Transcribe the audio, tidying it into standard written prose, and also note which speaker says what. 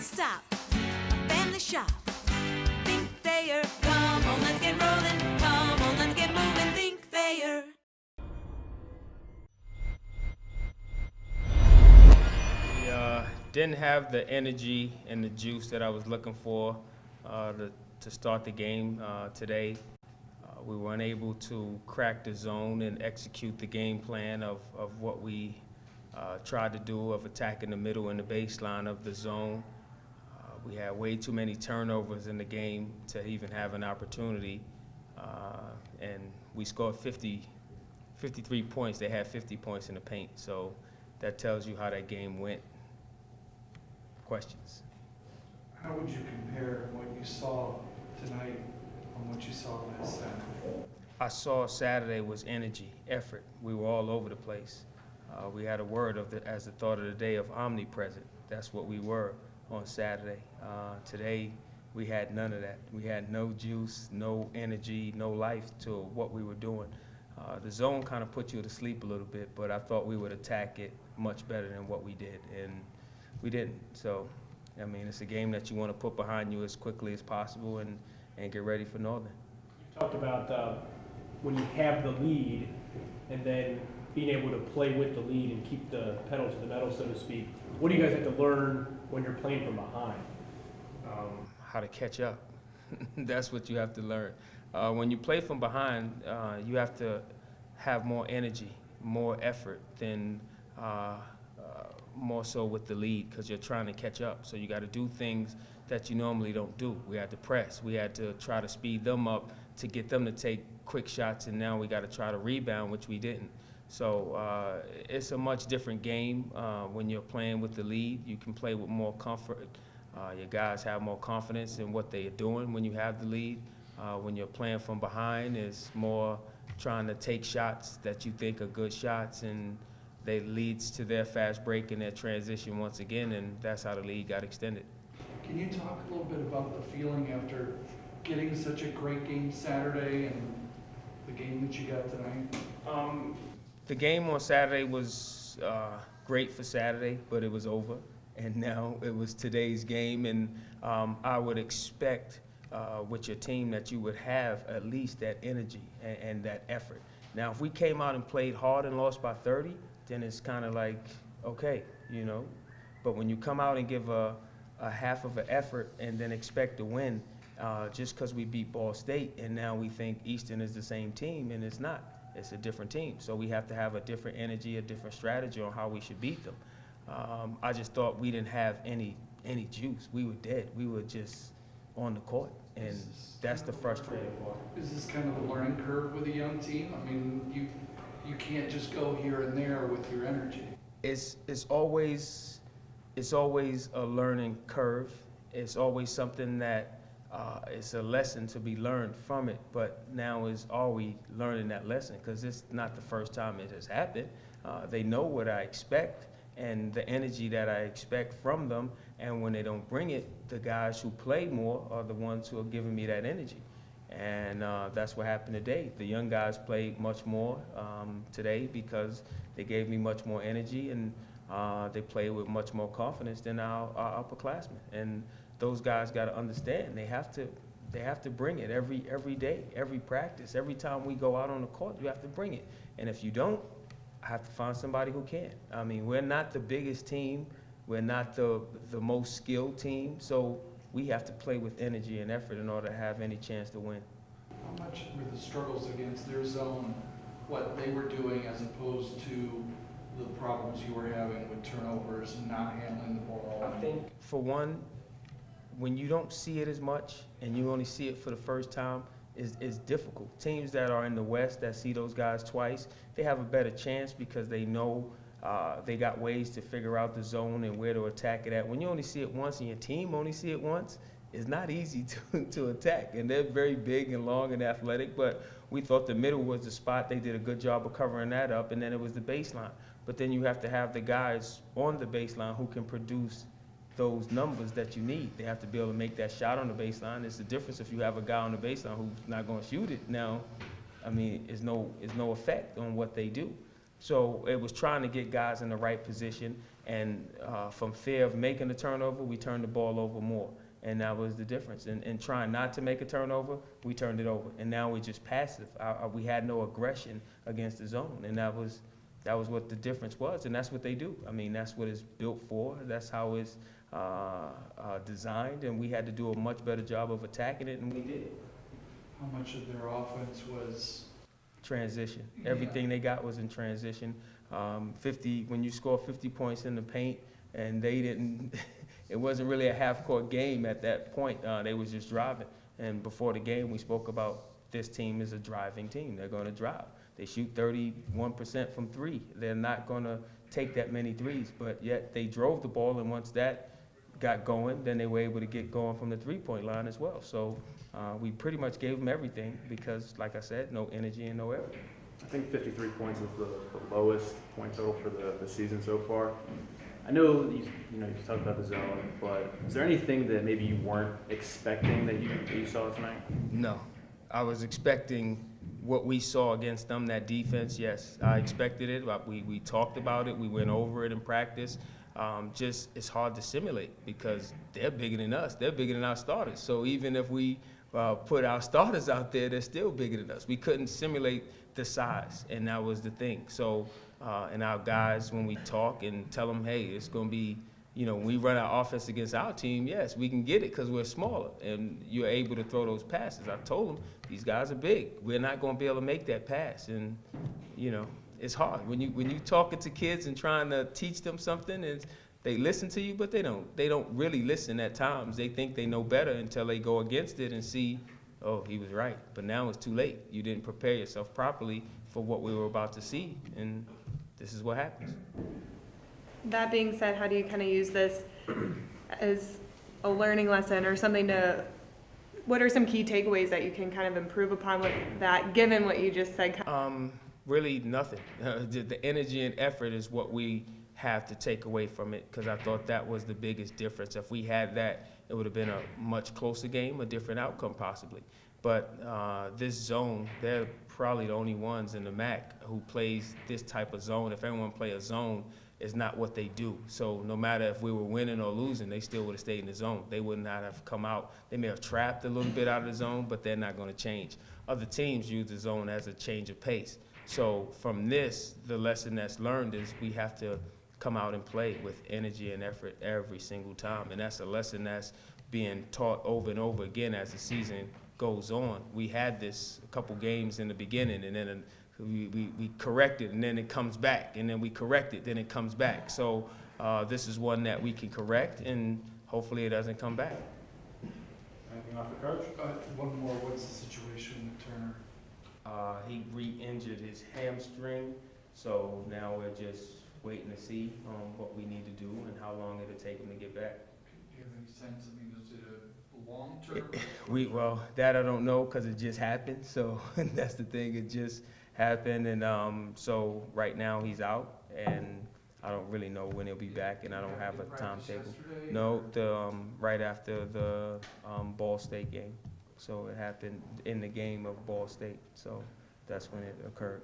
Speaker 1: stop. A family shop. Think Thayer. Come on, let's get rolling. Come on, let's get moving. Think Thayer.
Speaker 2: Didn't have the energy and the juice that I was looking for to start the game today. We were unable to crack the zone and execute the game plan of what we tried to do of attacking the middle and the baseline of the zone. We had way too many turnovers in the game to even have an opportunity, and we scored 53 points. They had 50 points in the paint, so that tells you how that game went. Questions?
Speaker 3: How would you compare what you saw tonight from what you saw last Saturday?
Speaker 2: I saw Saturday was energy, effort. We were all over the place. We had a word as the thought of the day of omnipresent. That's what we were on Saturday. Today, we had none of that. We had no juice, no energy, no life to what we were doing. The zone kind of put you to sleep a little bit, but I thought we would attack it much better than what we did, and we didn't. So, I mean, it's a game that you want to put behind you as quickly as possible and get ready for Northern.
Speaker 4: You talked about when you have the lead and then being able to play with the lead and keep the pedal to the metal, so to speak. What do you guys have to learn when you're playing from behind?
Speaker 2: How to catch up. That's what you have to learn. When you play from behind, you have to have more energy, more effort than more so with the lead, because you're trying to catch up. So you got to do things that you normally don't do. We had to press. We had to try to speed them up to get them to take quick shots, and now we got to try to rebound, which we didn't. So it's a much different game when you're playing with the lead. You can play with more comfort. Your guys have more confidence in what they are doing when you have the lead. When you're playing from behind, it's more trying to take shots that you think are good shots, and they leads to their fast break and their transition once again, and that's how the lead got extended.
Speaker 3: Can you talk a little bit about the feeling after getting such a great game Saturday and the game that you got tonight?
Speaker 2: The game on Saturday was great for Saturday, but it was over, and now it was today's game, and I would expect with your team that you would have at least that energy and that effort. Now, if we came out and played hard and lost by 30, then it's kind of like, okay, you know. But when you come out and give a half of an effort and then expect to win, just because we beat Ball State and now we think Eastern is the same team, and it's not. It's a different team. So we have to have a different energy, a different strategy on how we should beat them. I just thought we didn't have any juice. We were dead. We were just on the court, and that's the frustrating part.
Speaker 3: Is this kind of a learning curve with a young team? I mean, you can't just go here and there with your energy.
Speaker 2: It's always a learning curve. It's always something that it's a lesson to be learned from it. But now are we learning that lesson? Because it's not the first time it has happened. They know what I expect and the energy that I expect from them. And when they don't bring it, the guys who play more are the ones who are giving me that energy. And that's what happened today. The young guys played much more today because they gave me much more energy, and they played with much more confidence than our upperclassmen. And those guys got to understand they have to bring it every day, every practice, every time we go out on the court. You have to bring it. And if you don't, I have to find somebody who can. I mean, we're not the biggest team. We're not the most skilled team. So we have to play with energy and effort in order to have any chance to win.
Speaker 3: How much were the struggles against their zone, what they were doing, as opposed to the problems you were having with turnovers and not handling the ball?
Speaker 2: I think, for one, when you don't see it as much and you only see it for the first time, is difficult. Teams that are in the West that see those guys twice, they have a better chance because they know they got ways to figure out the zone and where to attack it at. When you only see it once and your team only see it once, it's not easy to attack. And they're very big and long and athletic, but we thought the middle was the spot. They did a good job of covering that up, and then it was the baseline. But then you have to have the guys on the baseline who can produce those numbers that you need. They have to be able to make that shot on the baseline. It's the difference if you have a guy on the baseline who's not going to shoot it. Now, I mean, it's no effect on what they do. So it was trying to get guys in the right position And from fear of making a turnover, we turned the ball over more. And that was the difference. And trying not to make a turnover, we turned it over. And now we're just passive. We had no aggression against the zone. And that was what the difference was. And that's what they do. I mean, that's what it's built for. That's how it's designed. And we had to do a much better job of attacking it, and we did.
Speaker 3: How much of their offense was?
Speaker 2: Transition. Everything they got was in transition. 50, when you score 50 points in the paint, and they didn't, it wasn't really a half-court game at that point. They was just driving. And before the game, we spoke about this team is a driving team. They're going to drive. They shoot 31% from three. They're not going to take that many threes, but yet they drove the ball, and once that got going, then they were able to get going from the three-point line as well. So we pretty much gave them everything because, like I said, no energy and no effort.
Speaker 5: I think 53 points is the lowest point total for the season so far. I know you talked about the zone, but is there anything that maybe you weren't expecting that you saw tonight?
Speaker 2: No. I was expecting what we saw against them, that defense, yes. I expected it. We talked about it. We went over it in practice. Just it's hard to simulate because they're bigger than us. They're bigger than our starters. So even if we put our starters out there, they're still bigger than us. We couldn't simulate the size, and that was the thing. So, and our guys, when we talk and tell them, hey, it's going to be, when we run our offense against our team, yes, we can get it because we're smaller, and you're able to throw those passes. I told them, these guys are big. We're not going to be able to make that pass, and, it's hard. When you talking to kids and trying to teach them something, they listen to you, but they don't really listen at times. They think they know better until they go against it and see, oh, he was right. But now it's too late. You didn't prepare yourself properly for what we were about to see, and this is what happens.
Speaker 6: That being said, how do you kind of use this as a learning lesson or something what are some key takeaways that you can kind of improve upon with that, given what you just said?
Speaker 2: Really nothing. The energy and effort is what we have to take away from it, because I thought that was the biggest difference. If we had that, it would have been a much closer game, a different outcome possibly. But this zone, they're probably the only ones in the MAC who plays this type of zone. If everyone play a zone, it's not what they do. So no matter if we were winning or losing, they still would have stayed in the zone. They would not have come out. They may have trapped a little bit out of the zone, but they're not going to change. Other teams use the zone as a change of pace. So from this, the lesson that's learned is we have to come out and play with energy and effort every single time. And that's a lesson that's being taught over and over again as the season goes on. We had this a couple games in the beginning, and then we correct it, and then it comes back, and then we correct it, then it comes back. So this is one that we can correct, and hopefully it doesn't come back.
Speaker 5: Anything off the coach?
Speaker 3: One more, what's the situation with Turner?
Speaker 2: He re-injured his hamstring, so now we're just waiting to see what we need to do and how long it'll take him to get back.
Speaker 3: Do you have any sense, is it a long-term?
Speaker 2: Well, that I don't know because it just happened, so that's the thing, it just happened, and so right now he's out, and I don't really know when he'll be back, and I don't have a timetable. No, right after the Ball State game. So it happened in the game of Ball State, so that's when it occurred.